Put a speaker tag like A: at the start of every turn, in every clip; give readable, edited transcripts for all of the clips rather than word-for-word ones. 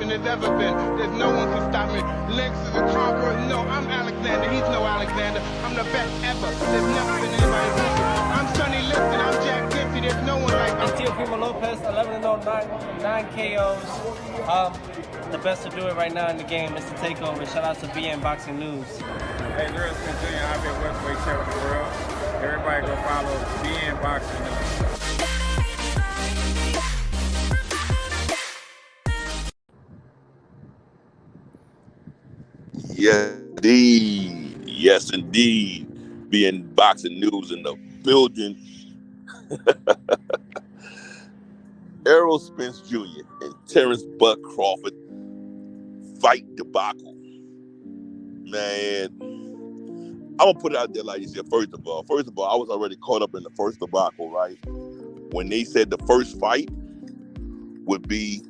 A: than there's ever been. There's no one can stop me. Lex is a Crawford. No, I'm Alexander. He's no Alexander. I'm the best ever. There's never been anybody closer. I'm Sonny Liston. I'm Jack Dempsey. There's no one like me.
B: Teofimo Lopez, 11-0, 9 KOs. The best to do it right now in the game is to take over. Shout out to BN Boxing News.
C: Hey, Errol Spence Jr., I've been welterweight champion of the world. Everybody go follow BN Boxing News.
D: Yes, indeed. Being boxing news in the building. Errol Spence Jr. and Terrence Buck Crawford fight debacle. Man, I'm gonna put it out there like you said. First of all, I was already caught up in the first debacle, right? When they said the first fight would be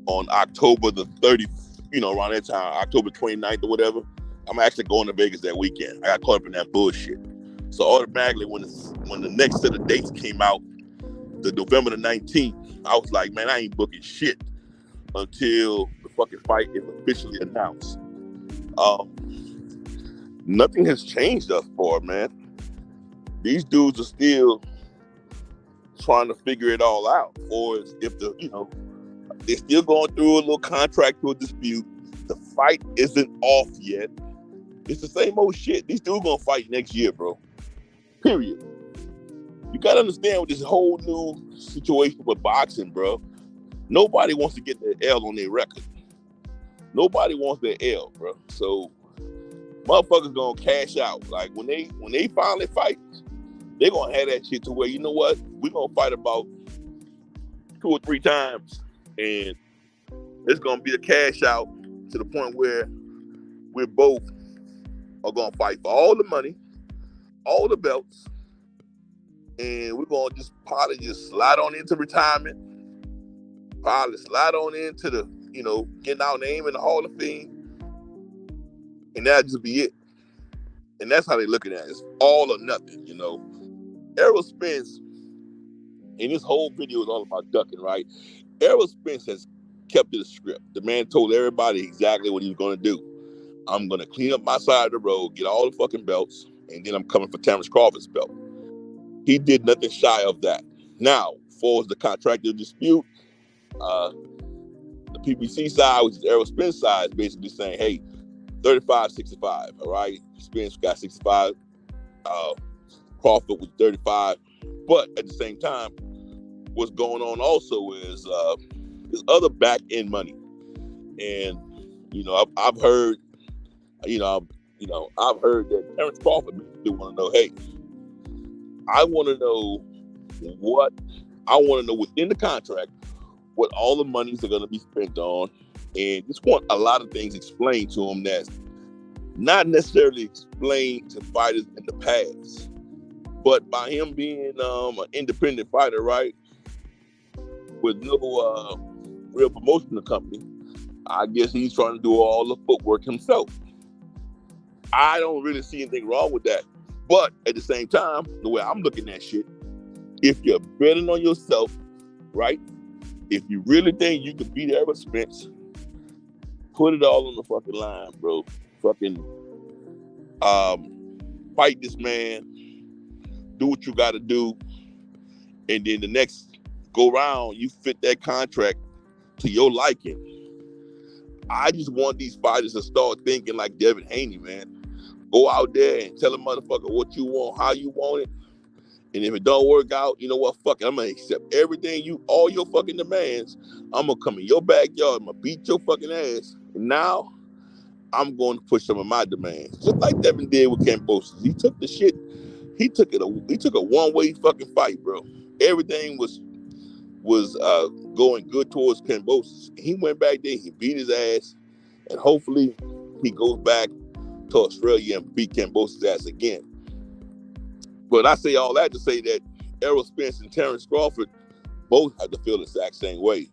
D: on October the 30th, around that time, October 29th or whatever. I'm actually going to Vegas that weekend. I got caught up in that bullshit. So automatically, when the next set of dates came out, the November the 19th, I was like, man, I ain't booking shit until the fucking fight is officially announced. Nothing has changed thus far, man. These dudes are still trying to figure it all out. Or if they're still going through a little contractual dispute. The fight isn't off yet. It's the same old shit. These dudes gonna fight next year, bro. Period. You gotta understand with this whole new situation with boxing, bro. Nobody wants to get their L on their record. Nobody wants their L, bro. So motherfuckers gonna cash out. Like when they finally fight, they're gonna have that shit to where, you know what? We're gonna fight about 2 or 3 times, and it's gonna be a cash out to the point where we're both are gonna fight for all the money, all the belts, and we're gonna probably slide on into retirement, probably slide on into the, getting our name in the Hall of Fame, and that'll just be it. And that's how they're looking at it. It's all or nothing, Errol Spence, and this whole video is all about ducking, right? Errol Spence has kept to the script. The man told everybody exactly what he was going to do. I'm going to clean up my side of the road, get all the fucking belts, and then I'm coming for Terrence Crawford's belt. He did nothing shy of that. Now, for the contractual dispute, the PBC side, which is Errol Spence's side, is basically saying, hey, 35-65, all right? Spence got 65. Crawford was 35. But at the same time, what's going on also is there's other back end money, and I've heard, I've heard that Terrence Crawford basically want to know, hey, I want to know within the contract what all the monies are going to be spent on, and just want a lot of things explained to him that's not necessarily explained to fighters in the past. But by him being an independent fighter, right, with no real promotional company, I guess he's trying to do all the footwork himself. I don't really see anything wrong with that. But at the same time, the way I'm looking at shit, if you're betting on yourself, right, if you really think you can beat Errol Spence, put it all on the fucking line, bro. Fucking fight this man. Do what you got to do, and then the next go round, you fit that contract to your liking. I just want these fighters to start thinking like Devin Haney, man. Go out there and tell a motherfucker what you want, how you want it, and if it don't work out, you know what? Fuck it, I'm gonna accept everything all your fucking demands. I'm gonna come in your backyard, I'm gonna beat your fucking ass, and now I'm going to push some of my demands, just like Devin did with Kambosos. He took the shit. He took a one-way fucking fight, bro. Everything was going good towards Kambosos. He went back there, he beat his ass, and hopefully he goes back to Australia and beat Kambosos' ass again. But I say all that to say that Errol Spence and Terrence Crawford both have to feel the exact same way.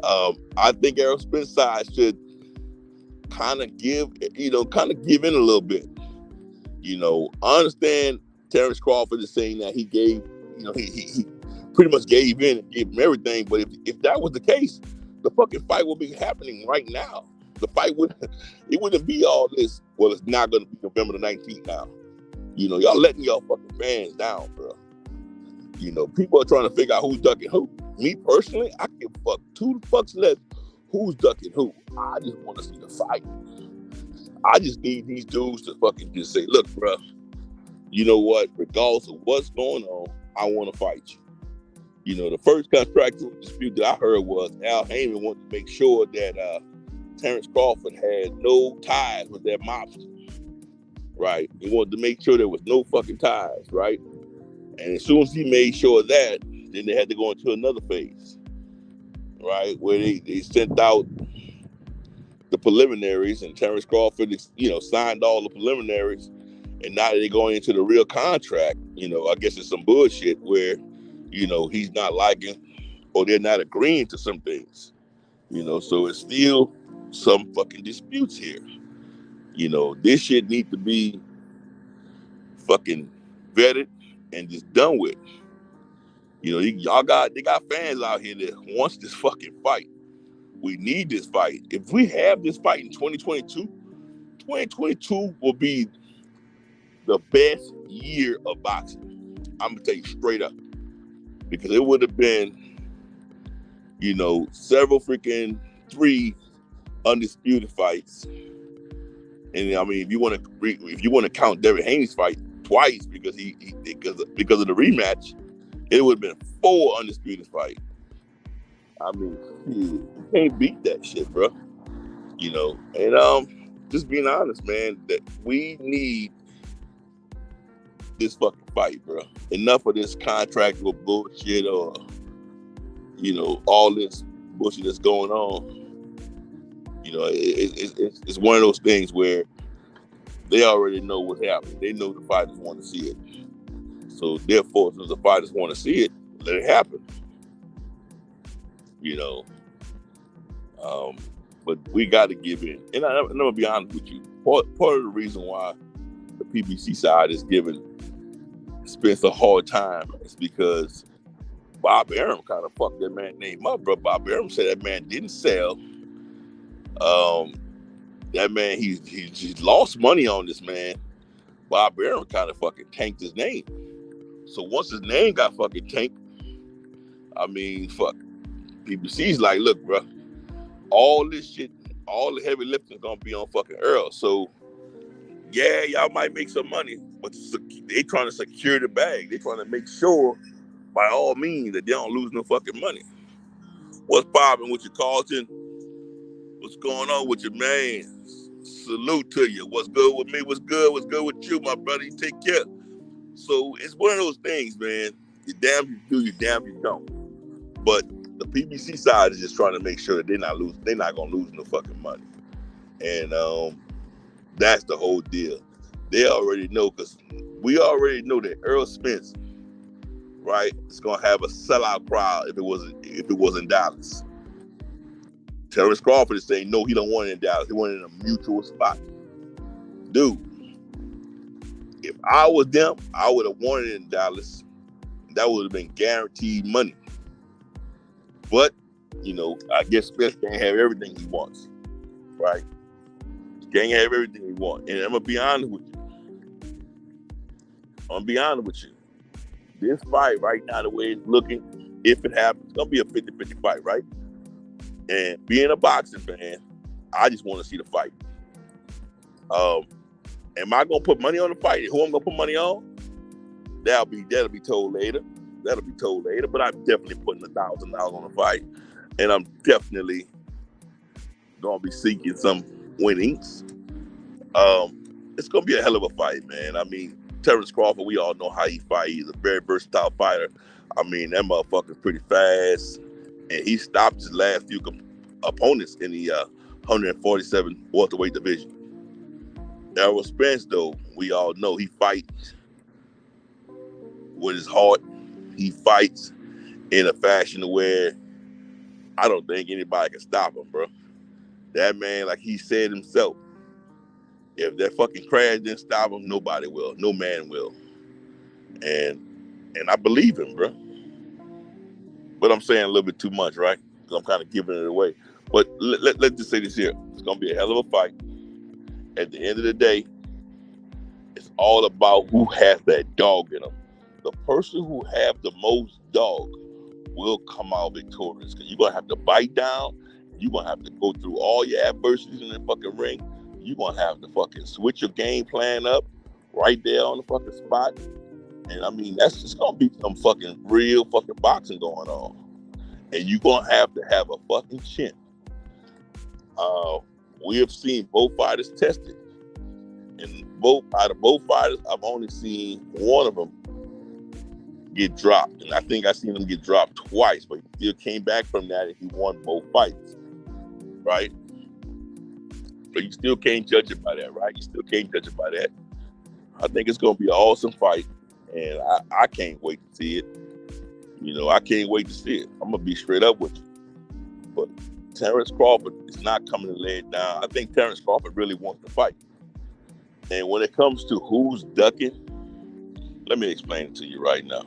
D: I think Errol Spence's side should kind of give in a little bit. I understand Terrence Crawford is saying that he gave, he pretty much gave in and gave him everything. But if that was the case, the fucking fight will be happening right now. The fight wouldn't be all this. Well, it's not going to be November the 19th now. You know, y'all letting y'all fucking fans down, bro. You know, people are trying to figure out who's ducking who. Me personally, I give fuck two fucks less who's ducking who. I just want to see the fight. I just need these dudes to fucking just say, look, bro, you know what? Regardless of what's going on, I want to fight you. You know, the first contractual dispute that I heard was Al Heyman wanted to make sure that Terrence Crawford had no ties with that mobster, right? He wanted to make sure there was no fucking ties, right? And as soon as he made sure of that, then they had to go into another phase, right? Where they sent out the preliminaries and Terrence Crawford, you know, signed all the preliminaries. And now that they're going into the real contract, you know, I guess it's some bullshit where, you know, he's not liking or they're not agreeing to some things, you know, so it's still some fucking disputes here. You know, this shit needs to be fucking vetted and just done with. You know, they got fans out here that wants this fucking fight. We need this fight. If we have this fight in 2022, 2022 will be the best year of boxing. I'm gonna tell you straight up. Because it would have been, you know, several freaking 3 undisputed fights. And I mean, if you want to count Devin Haney's fight twice because because of the rematch, it would have been 4 undisputed fights. I mean, you can't beat that shit, bro. You know, and just being honest, man, that we need this fucking fight, bro. Enough of this contractual bullshit or, you know, all this bullshit that's going on. You know, it's one of those things where they already know what's happening. They know the fighters want to see it. So therefore, since the fighters want to see it, let it happen. You know, but we got to give in. And I'm gonna be honest with you. Part of the reason why the PBC side is giving Spence a hard time is because Bob Arum kind of fucked that man name up, bro. Bob Arum said that man didn't sell. That man, he lost money on this man. Bob Arum kind of fucking tanked his name. So once his name got fucking tanked, I mean, fuck. PBC's like, look, bro, all this shit, all the heavy lifting is gonna be on fucking Errol. So yeah, y'all might make some money, but they trying to secure the bag. They trying to make sure, by all means, that they don't lose no fucking money. What's poppin' with your Carlton? What's going on with your man? Salute to you. What's good with me? What's good with you, my brother? You take care. So it's one of those things, man. You're damn you do, you're damn you don't. But the PBC side is just trying to make sure that they're not gonna lose no fucking money. And that's the whole deal. They already know, because we already know that Errol Spence, right, is gonna have a sellout crowd if it was in Dallas. Terrence Crawford is saying no, he don't want it in Dallas. He wanted it in a mutual spot. Dude, if I was them, I would have wanted it in Dallas. That would have been guaranteed money. But, you know, I guess Spence can't have everything he wants, right? He can't have everything he wants. And I'm going to be honest with you. This fight right now, the way it's looking, if it happens, it's going to be a 50-50 fight, right? And being a boxing fan, I just want to see the fight. Am I going to put money on the fight? Who I'm going to put money on? That'll be told later. But I'm definitely putting $1,000 on the fight. And I'm definitely going to be seeking some winnings. It's going to be a hell of a fight, man. I mean, Terrence Crawford, we all know how he fights. He's a very versatile fighter. I mean, that motherfucker's pretty fast. And he stopped his last few opponents in the 147 welterweight division. Errol Spence, though, we all know he fights with his heart. He fights in a fashion where I don't think anybody can stop him, bro. That man, like he said himself, if that fucking crash didn't stop him, nobody will. No man will. And I believe him, bro. But I'm saying a little bit too much, right? I'm kind of giving it away. But let's just say this here. It's going to be a hell of a fight. At the end of the day, it's all about who has that dog in them. The person who have the most dog will come out victorious. Because you're going to have to bite down. You're going to have to go through all your adversities in the fucking ring. You're going to have to fucking switch your game plan up right there on the fucking spot. And I mean, that's just going to be some fucking real fucking boxing going on. And you're going to have a fucking chin. We have seen both fighters tested. And out of both fighters, I've only seen one of them get dropped. And I think I've seen him get dropped twice, but he still came back from that and he won both fights. Right? But you still can't judge it by that, right? You still can't judge it by that. I think it's going to be an awesome fight. And I can't wait to see it. You know, I can't wait to see it. I'm going to be straight up with you. But Terrence Crawford is not coming to lay it down. I think Terrence Crawford really wants to fight. And when it comes to who's ducking, let me explain it to you right now.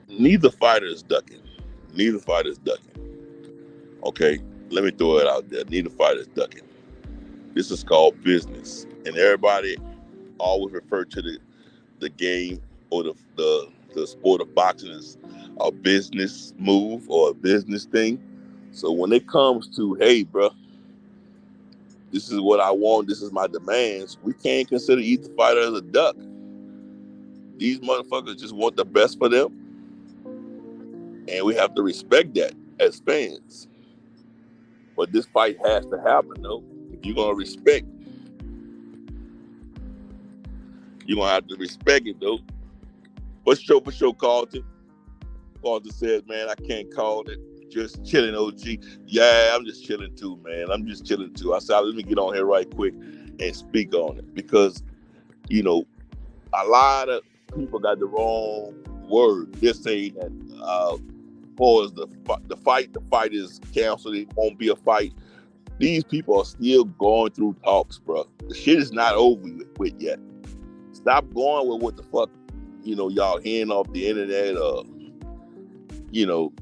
D: Neither fighter is ducking. Neither fighter is ducking. Okay, let me throw it out there. Neither fighter is ducking. This is called business. And everybody always refer to the game or the sport of boxing as a business move or a business thing. So when it comes to, hey, bro, this is what I want, this is my demands, we can't consider either fighter as a duck. These motherfuckers just want the best for them. And we have to respect that as fans. But this fight has to happen, though. If you're going to respect, you're going to have to respect it, though. For sure, Carlton. Carlton says, man, I can't call it. Just chilling, OG. Yeah, I'm just chilling too, man. I'm just chilling too. I said, let me get on here right quick and speak on it. Because, you know, a lot of people got the wrong word. They're saying that as the fight is canceled. It won't be a fight. These people are still going through talks, bro. The shit is not over with yet. Stop going with what the fuck, you know, y'all hearing off the internet or, you know,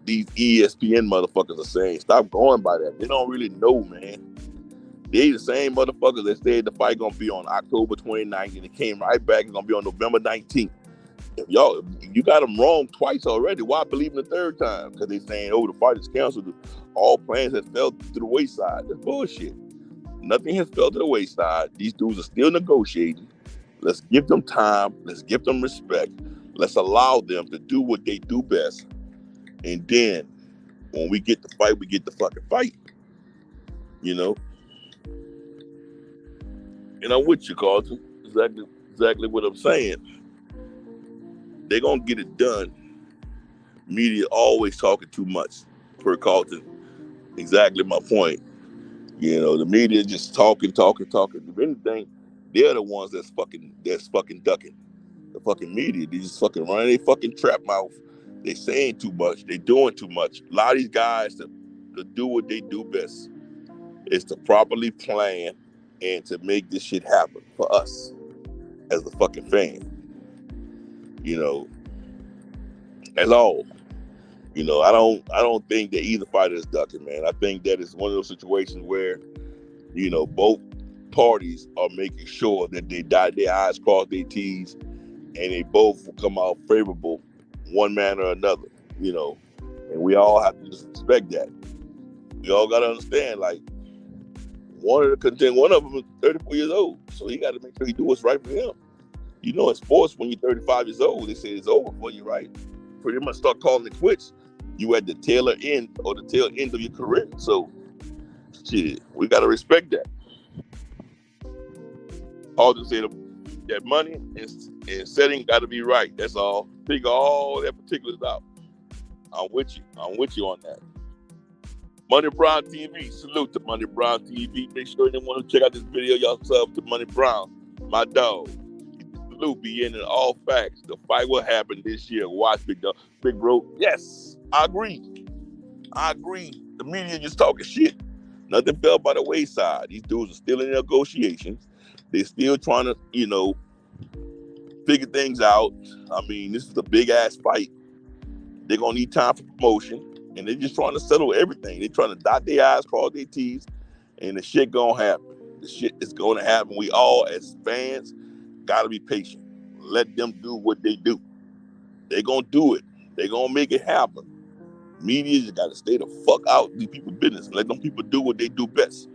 D: these ESPN motherfuckers are saying. Stop going by that. They don't really know, man. They the same motherfuckers that said the fight gonna be on October 29th and it came right back. It's gonna be on November 19th. If you got them wrong twice already, why believe in the third time? Because they saying, oh, the fight is canceled. All plans have fell to the wayside. That's bullshit. Nothing has fell to the wayside. These dudes are still negotiating. Let's give them time. Let's give them respect. Let's allow them to do what they do best. And then when we get the fight, we get the fucking fight. You know? And I'm with you, Carlton. Exactly what I'm saying. They're going to get it done. Media always talking too much, per Carlton. Exactly my point. You know, the media just talking. If anything, they're the ones that's fucking ducking. The fucking media, they just fucking running their fucking trap mouth. They saying too much. They doing too much. A lot of these guys to do what they do best is to properly plan and to make this shit happen for us as a fucking fan. You know, that's all. You know, I don't think that either fighter is ducking, man. I think that it's one of those situations where, you know, both parties are making sure that they dot their I's, cross their T's, and they both will come out favorable, one man or another. You know, and we all have to just respect that. We all got to understand, like, one of them is 34 years old, so he got to make sure he do what's right for him. You know, in sports, when you're 35 years old, they say it's over for you, right? Pretty much start calling it quits. You at the tail end of your career. So, shit, we got to respect that. All to say that money and setting got to be right. That's all. Figure all that particulars out. I'm with you on that. Money Brown TV. Salute to Money Brown TV. Make sure you want to check out this video. Y'all sub to Money Brown, my dog. Salute be in all facts. The fight will happen this year. Watch Big Dog. Big Bro. Yes, I agree. The media just talking shit. Nothing fell by the wayside. These dudes are still in negotiations. They're still trying to, you know, figure things out. I mean, this is a big ass fight. They're gonna need time for promotion, and they're just trying to settle everything. They're trying to dot their I's, cross their T's, and the shit gonna happen. The shit is gonna happen. We all, as fans, gotta be patient. Let them do what they do. They're gonna do it. They're gonna make it happen. Media just gotta stay the fuck out of these people's business. Let them people do what they do best.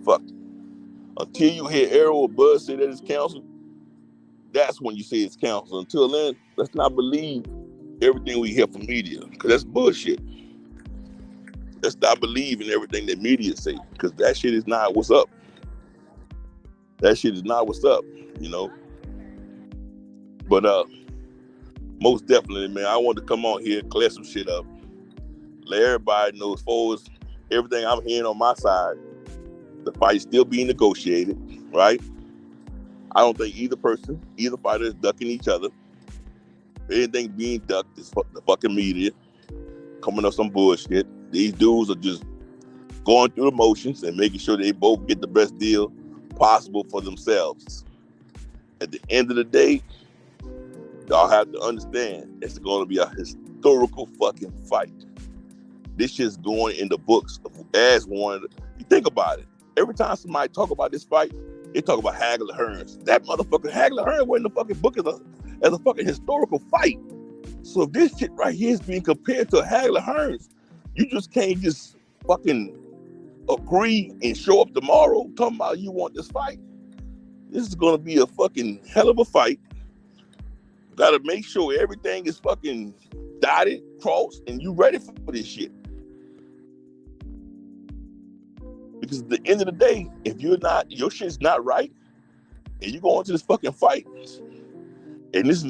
D: Fuck. Until you hear Errol or Bud say that it's counsel, that's when you say it's counsel. Until then, let's not believe everything we hear from media, because that's bullshit. Let's not believe in everything that media say, because that shit is not what's up. That shit is not what's up, you know. But most definitely, man, I want to come on here and clear some shit up. Let everybody know, as far as everything I'm hearing on my side, the fight's still being negotiated, right? I don't think either fighter is ducking each other. Anything being ducked is the fucking media coming up some bullshit. These dudes are just going through the motions and making sure they both get the best deal possible for themselves. At the end of the day, y'all have to understand it's going to be a historical fucking fight. This shit's going in the books as one. You think about it. Every time somebody talk about this fight, they talk about Hagler Hearns. That motherfucker Hagler Hearns went in the fucking book as a fucking historical fight. So if this shit right here is being compared to Hagler Hearns, you just can't just fucking agree and show up tomorrow talking about you want this fight. This is gonna be a fucking hell of a fight. Gotta make sure everything is fucking dotted, crossed, and you ready for this shit. Because at the end of the day, if your shit's not right, and you go into this fucking fight, and this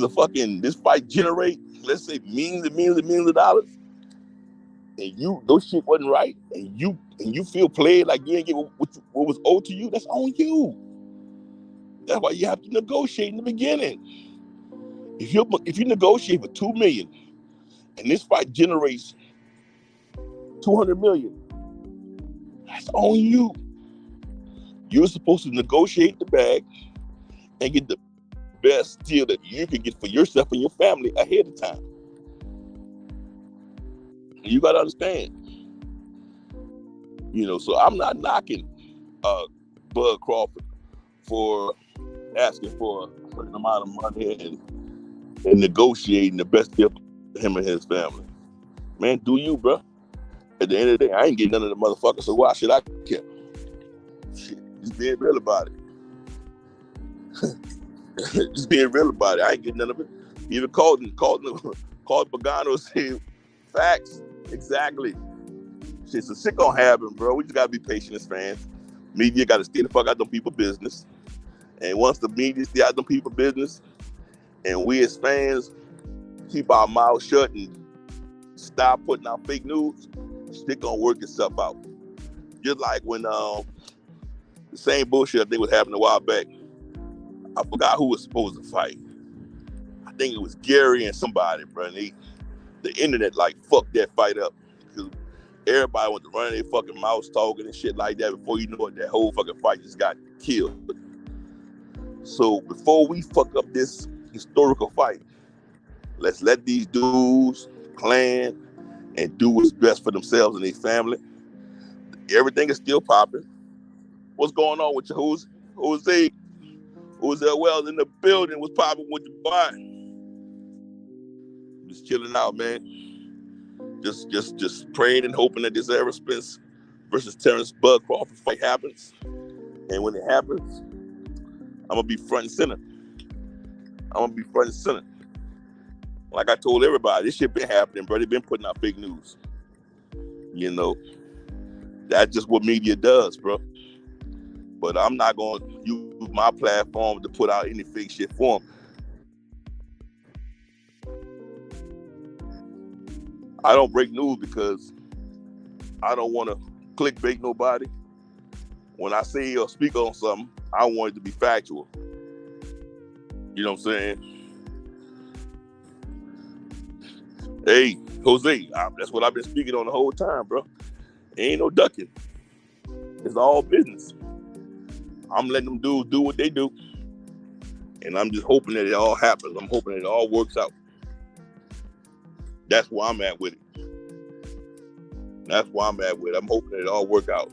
D: fight generate, let's say, millions and millions of dollars, and those shit wasn't right, and you feel played like you didn't get what was owed to you, that's on you. That's why you have to negotiate in the beginning. If you negotiate for $2 million, and this fight generates $200 million, that's on you. You're supposed to negotiate the bag and get the best deal that you can get for yourself and your family ahead of time. You gotta understand. So I'm not knocking Bud Crawford for asking for a certain amount of money and negotiating the best deal for him and his family. Man, do you, bro? At the end of the day, I ain't getting none of the motherfuckers, so why should I care? Shit, just being real about it. Just being real about it. I ain't getting none of it. Even called Pagano, said, facts, exactly. Shit, so shit gonna happen, bro. We just gotta be patient as fans. Media gotta stay the fuck out them people's business. And once the media stay out them people's business, and we as fans keep our mouths shut and stop putting out fake news, shit gonna work itself out. Just like when the same bullshit I think was happening a while back. I forgot who was supposed to fight. I think it was Gary and somebody, bro. And the internet fucked that fight up. Because everybody went to run their fucking mouths talking and shit like that. Before you know it, that whole fucking fight just got killed. So before we fuck up this historical fight, let's let these dudes plan and do what's best for themselves and their family. Everything is still popping. What's going on with you? Jose Wells in the building? What's popping with your boy? Just chilling out, man. Just praying and hoping that this Errol Spence versus Terrence Bud Crawford fight happens. And when it happens, I'm gonna be front and center. Like I told everybody, this shit been happening, bro. They been putting out fake news. That's just what media does, bro. But I'm not gonna use my platform to put out any fake shit for them. I don't break news because I don't want to clickbait nobody. When I say or speak on something, I want it to be factual. You know what I'm saying? Hey, Jose, that's what I've been speaking on the whole time, bro. Ain't no ducking. It's all business. I'm letting them dudes do what they do. And I'm just hoping that it all happens. I'm hoping that it all works out. That's where I'm at with it. That's why I'm at with it. I'm hoping it all work out.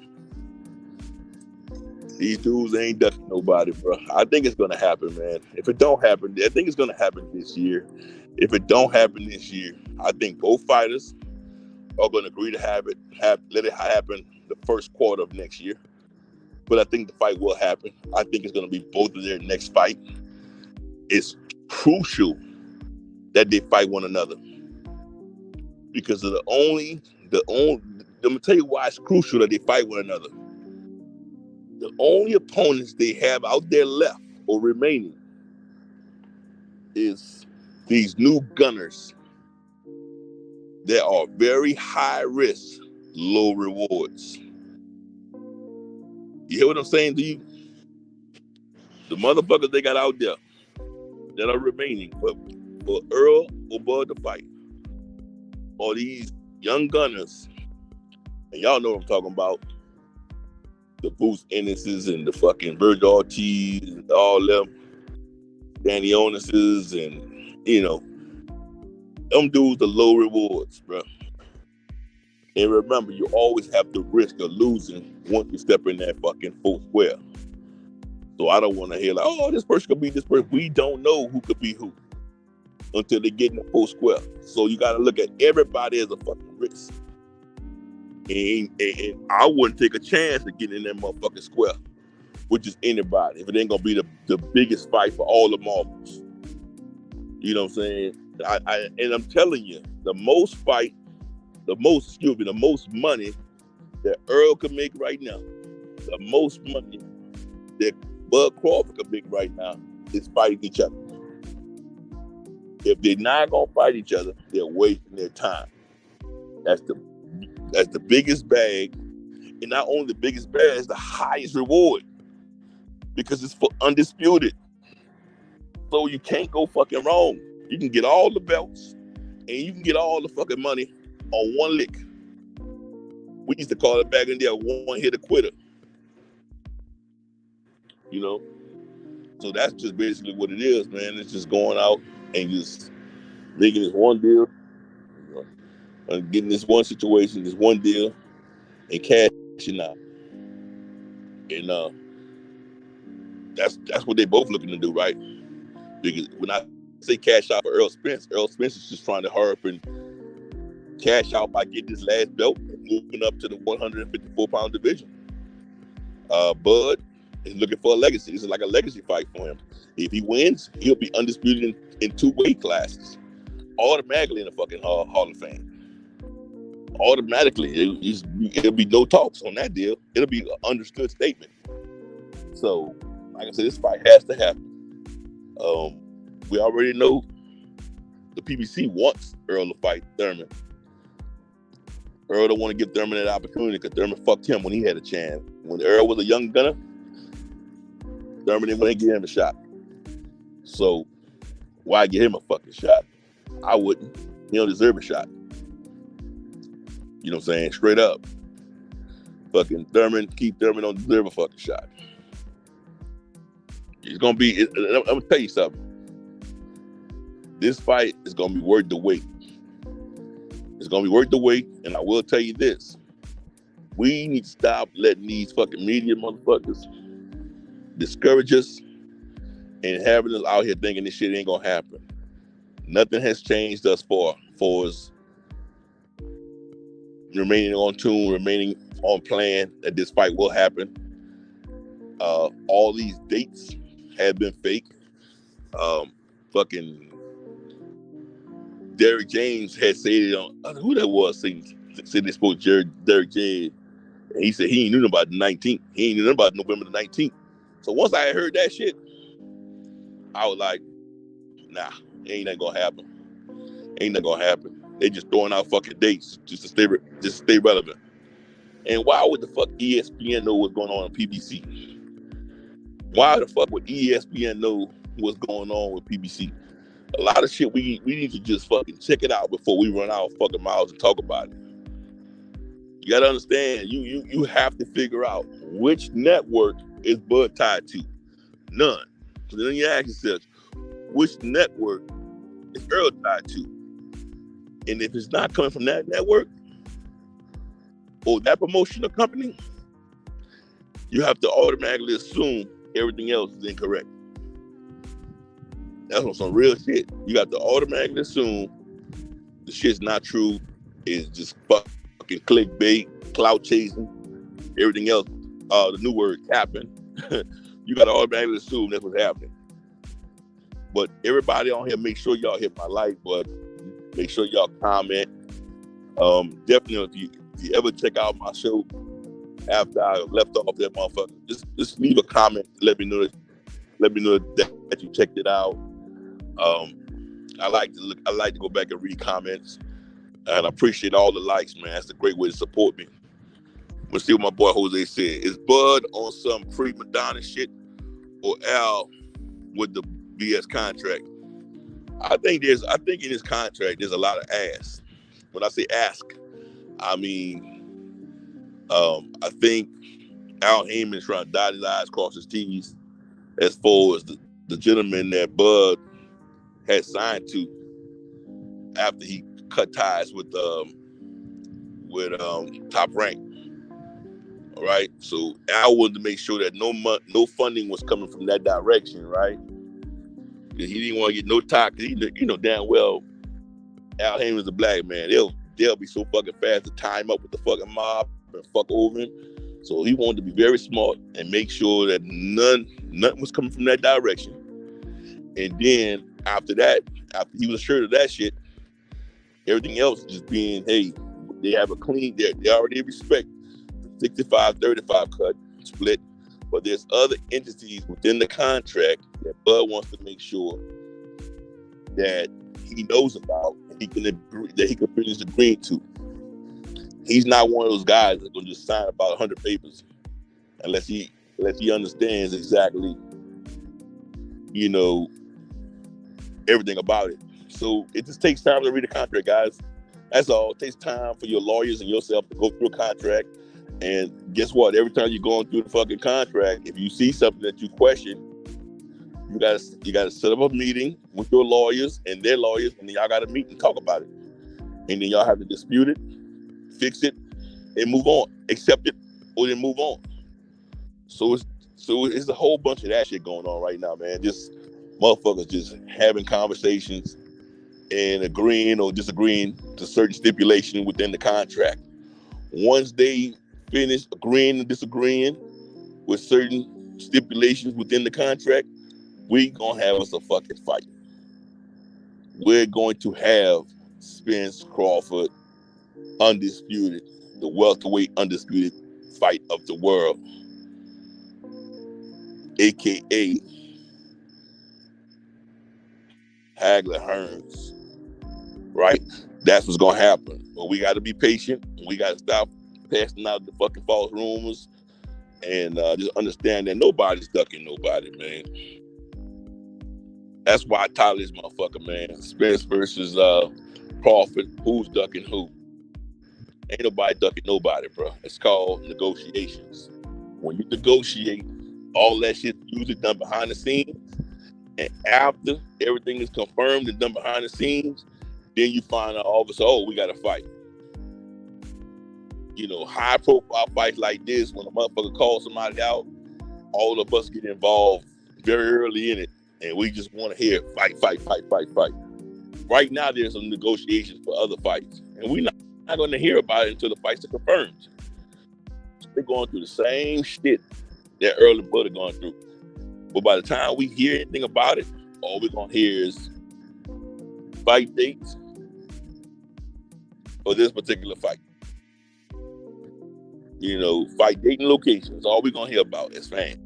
D: These dudes ain't ducking nobody, bro. I think it's gonna happen, man. If it don't happen, I think it's gonna happen this year. If it don't happen this year, I think both fighters are gonna agree to let it happen the first quarter of next year. But I think the fight will happen. I think it's gonna be both of their next fight. It's crucial that they fight one another because of let me tell you why it's crucial that they fight one another. The only opponents they have out there left or remaining is these new gunners that are very high risk, low rewards. You hear what I'm saying to you? The motherfuckers they got out there that are remaining for Errol or Bud to fight are these young gunners, and y'all know what I'm talking about. The Bruce Ennis's and the fucking Virgil Ortiz and all them, Danny Onis's, and them dudes are low rewards, bro. And remember, you always have the risk of losing once you step in that fucking full square. So I don't want to hear like, oh, this person could be this person. We don't know who could be who until they get in the full square. So you got to look at everybody as a fucking risk. And I wouldn't take a chance of getting in that motherfucking square with just anybody if it ain't gonna be the biggest fight for all the marbles. You know what I'm saying? And I'm telling you, the most money that Errol can make right now, the most money that Bud Crawford can make right now is fighting each other. If they're not gonna fight each other, they're wasting their time. That's the biggest bag, and not only the biggest bag, it's the highest reward because it's for undisputed. So you can't go fucking wrong. You can get all the belts and you can get all the fucking money on one lick. We used to call it back in there one hit a quitter. So that's just basically what it is, man. It's just going out and just making this one deal, and getting this one situation, this one deal, and cashing out. And that's what they both looking to do, right? Because when I say cash out for Errol Spence is just trying to hurry up and cash out by getting his last belt and moving up to the 154-pound division. Bud is looking for a legacy. This is like a legacy fight for him. If he wins, he'll be undisputed in 2 weight classes, automatically in the fucking Hall of Fame. Automatically, it'll be no talks on that deal. It'll be an understood statement. So, like I said, this fight has to happen. We already know the PBC wants Errol to fight Thurman. Errol don't want to give Thurman that opportunity because Thurman fucked him when he had a chance. When Errol was a young gunner, Thurman didn't want to give him a shot. So, why give him a fucking shot? I wouldn't. He don't deserve a shot. You know what I'm saying? Straight up. Fucking Keith Thurman don't deserve a fucking shot. I'm gonna tell you something. This fight is gonna be worth the wait. It's gonna be worth the wait, and I will tell you this. We need to stop letting these fucking media motherfuckers discourage us and having us out here thinking this shit ain't gonna happen. Nothing has changed thus far for us remaining on tune, remaining on plan that this fight will happen. All these dates have been fake. Fucking Derrick James had said it on, I don't know who that was, said they spoke to Derrick James, and he said he ain't knew about the 19th. He ain't knew about November the 19th. So once I heard that shit, I was like, nah, ain't that gonna happen. Ain't that gonna happen. They just throwing out fucking dates just to stay relevant. And why would the fuck ESPN know what's going on PBC? Why the fuck would ESPN know what's going on with PBC? A lot of shit we need to just fucking check it out before we run our fucking mouths and talk about it. You gotta understand, you have to figure out which network is Bud tied to. None. So then you ask yourself, which network is Errol tied to? And if it's not coming from that network or that promotional company, you have to automatically assume everything else is incorrect. That's on some real shit. You have to automatically assume the shit's not true. It's just fucking clickbait, clout chasing, everything else. The new word, capping. You got to automatically assume that's what's happening. But everybody on here, make sure y'all hit my like button. Make sure y'all comment. Definitely, if you ever check out my show after I left off that motherfucker, just leave a comment. Let me know that you checked it out. I like to go back and read comments, and I appreciate all the likes, man. That's a great way to support me. We'll see what my boy Jose said. Is Bud on some prima donna shit, or Al with the BS contract? I think in his contract there's a lot of ask. When I say ask, I mean I think Al Heyman's trying to dot his I's, cross his T's, as far as the gentleman that Bud had signed to after he cut ties with Top Rank. All right, so Al wanted to make sure that no funding was coming from that direction, right? He didn't want to get no talk. You know damn well Al Heyman's a black man. They'll be so fucking fast to tie him up with the fucking mob and fuck over him. So he wanted to be very smart and make sure that nothing was coming from that direction. And then after that, after he was assured of that shit, everything else just being, hey, they have a clean, they already respect the 65-35 cut split, but there's other entities within the contract that Bud wants to make sure that he knows about and he can finish agreeing to. He's not one of those guys that's gonna just sign about 100 papers unless he understands exactly, everything about it. So it just takes time to read a contract, guys. That's all. It takes time for your lawyers and yourself to go through a contract. And guess what? Every time you're going through the fucking contract, if you see something that you question, you gotta set up a meeting with your lawyers and their lawyers, and then y'all gotta meet and talk about it. And then y'all have to dispute it, fix it, and move on. Accept it, or then move on. So it's a whole bunch of that shit going on right now, man. Just motherfuckers just having conversations and agreeing or disagreeing to certain stipulations within the contract. Once they finish agreeing and disagreeing with certain stipulations within the contract, we gonna have us a fucking fight. We're going to have Spence, Crawford, undisputed, the welterweight undisputed fight of the world, aka Hagler Hearns, right? That's what's gonna happen. But we got to be patient. We got to stop passing out the fucking false rumors and just understand that nobody's ducking nobody, man. That's why I title this motherfucker, man. Spence versus Crawford. Who's ducking who? Ain't nobody ducking nobody, bro. It's called negotiations. When you negotiate, all that shit usually done behind the scenes. And after everything is confirmed and done behind the scenes, then you find out all of a sudden, oh, we got to fight. High profile fights like this, when a motherfucker calls somebody out, all of us get involved very early in it. And we just want to hear fight. Right now, there's some negotiations for other fights. And we're not going to hear about it until the fights are confirmed. They're going through the same shit that Errol and Bud are going through. But by the time we hear anything about it, all we're going to hear is fight dates for this particular fight. Fight date and location. That's all we're going to hear about as fans.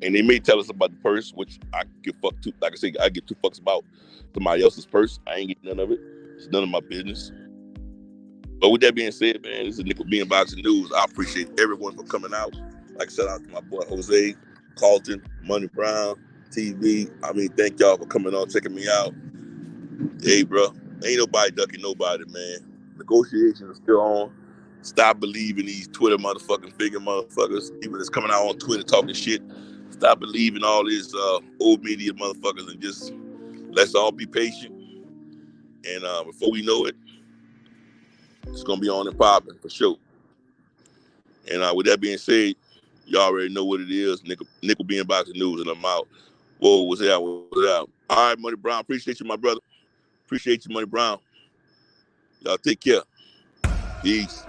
D: And they may tell us about the purse, which I give fuck to. Like I say, I give two fucks about somebody else's purse. I ain't getting none of it. It's none of my business. But with that being said, man, this is Nickel Bean Boxing News. I appreciate everyone for coming out. Like I said, out to my boy Jose, Carlton, Money Brown, TV. Thank y'all for coming on, checking me out. Hey, bro, ain't nobody ducking nobody, man. Negotiations are still on. Stop believing these Twitter motherfuckers, people that's coming out on Twitter talking shit. Stop believing all these old media motherfuckers and just let's all be patient. And before we know it, It's gonna be on and popping for sure. And with that being said, you already know what it is. Nickel being boxing news, and I'm out. Whoa, what's that? What's that? All right, Money Brown. Appreciate you, my brother. Appreciate you, Money Brown. Y'all take care. Peace.